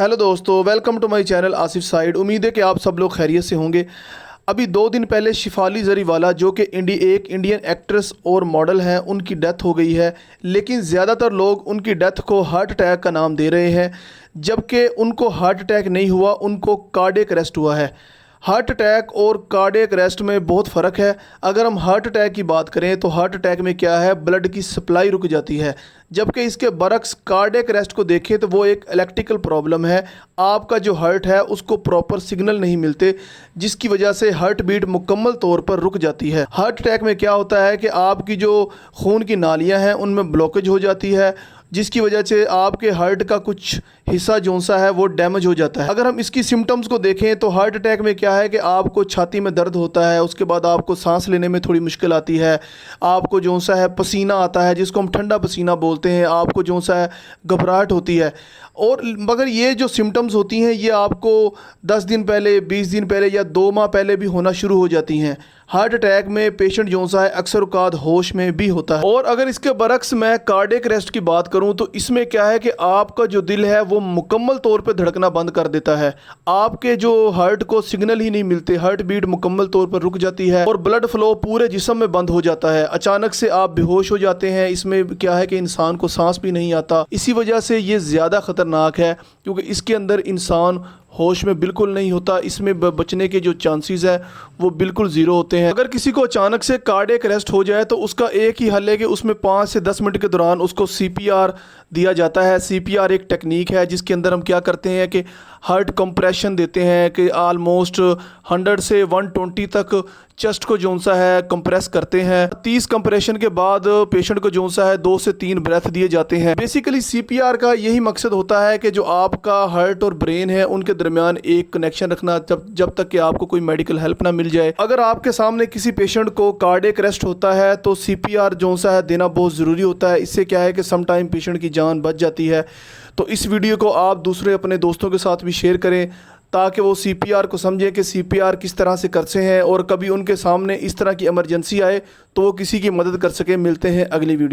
Hello दोस्तों, welcome to my channel Asif side. उम्मीद है कि आप सब लोग खैरियत से होंगे। अभी 2 दिन पहले शिफाली जरीवाला जो कि एक इंडियन एक्ट्रेस और मॉडल हैं, उनकी डेथ हो गई है। लेकिन ज़्यादातर लोग उनकी डेथ को हार्ट अटैक का नाम दे रहे हैं, जबकि उनको हार्ट अटैक नहीं हुआ, उनको कार्डियक अरेस्ट हुआ है। हार्ट अटैक और कार्डियक अरेस्ट में बहुत फ़र्क है। अगर हम हार्ट अटैक की बात करें तो हार्ट अटैक में क्या है, ब्लड की सप्लाई रुक जाती है, जबकि इसके बरक्स कार्डियक अरेस्ट को देखें तो वो एक इलेक्ट्रिकल प्रॉब्लम है। आपका जो हार्ट है उसको प्रॉपर सिग्नल नहीं मिलते, जिसकी वजह से हार्ट बीट मुकम्मल तौर पर रुक जाती है। हार्ट अटैक में क्या होता है कि आपकी जो खून की नालियाँ हैं उनमें ब्लॉकेज हो जाती है, जिसकी वजह से आपके हार्ट का कुछ हिस्सा जो सा है वो डैमेज हो जाता है। अगर हम इसकी सिम्टम्स को देखें तो हार्ट अटैक में क्या है कि आपको छाती में दर्द होता है, उसके बाद आपको सांस लेने में थोड़ी मुश्किल आती है, आपको जो सा है पसीना आता है जिसको हम ठंडा पसीना बोलते हैं, आपको जो सा है घबराहट होती है। और मगर ये जो सिम्टम्स होती हैं ये आपको 10 दिन पहले, 20 दिन पहले या 2 माह पहले भी होना शुरू हो जाती हैं। हार्ट अटैक में पेशेंट जो सा है अक्सर औक़ात होश में भी होता है। और अगर इसके बरक्स मैं कार्डियक अरेस्ट की बात करूं तो इसमें क्या है कि आपका जो दिल है वो मुकम्मल तौर पे धड़कना बंद कर देता है, आपके जो हार्ट को सिग्नल ही नहीं मिलते, हार्ट बीट मुकम्मल तौर पर रुक जाती है और ब्लड फ्लो पूरे जिस्म में बंद हो जाता है। अचानक से आप बेहोश हो जाते हैं। इसमें क्या है कि इंसान को सांस भी नहीं आता। इसी वजह से ये ज़्यादा ख़तरनाक है क्योंकि इसके अंदर इंसान होश में बिल्कुल नहीं होता। इसमें बचने के जो चांसेस है वो बिल्कुल ज़ीरो होते हैं। अगर किसी को अचानक से कार्डियक अरेस्ट हो जाए तो उसका एक ही हल है कि उसमें 5 से 10 मिनट के दौरान उसको CPR दिया जाता है। CPR एक टेक्निक है जिसके अंदर हम क्या करते हैं कि हार्ट कंप्रेशन देते हैं कि आलमोस्ट 100 से 120 तक चेस्ट को जो सा है कंप्रेस करते हैं। 30 कंप्रेशन के बाद पेशेंट को जो सा है 2 से 3 ब्रेथ दिए जाते हैं। बेसिकली CPR का यही मकसद होता है कि जो आपका हार्ट और ब्रेन है उनके दरमियान एक कनेक्शन रखना, जब तक कि आपको कोई मेडिकल हेल्प ना मिल जाए। अगर आपके सामने किसी पेशेंट को कार्डियक अरेस्ट होता है तो CPR जो सा है देना बहुत ज़रूरी होता है। इससे क्या है कि सम टाइम पेशेंट की जान बच जाती है। तो इस वीडियो को आप दूसरे अपने दोस्तों के साथ भी शेयर करें ताकि वो CPR को समझें कि CPR किस तरह से करते हैं और कभी उनके सामने इस तरह की इमरजेंसी आए तो वो किसी की मदद कर सकें। मिलते हैं अगली वीडियो।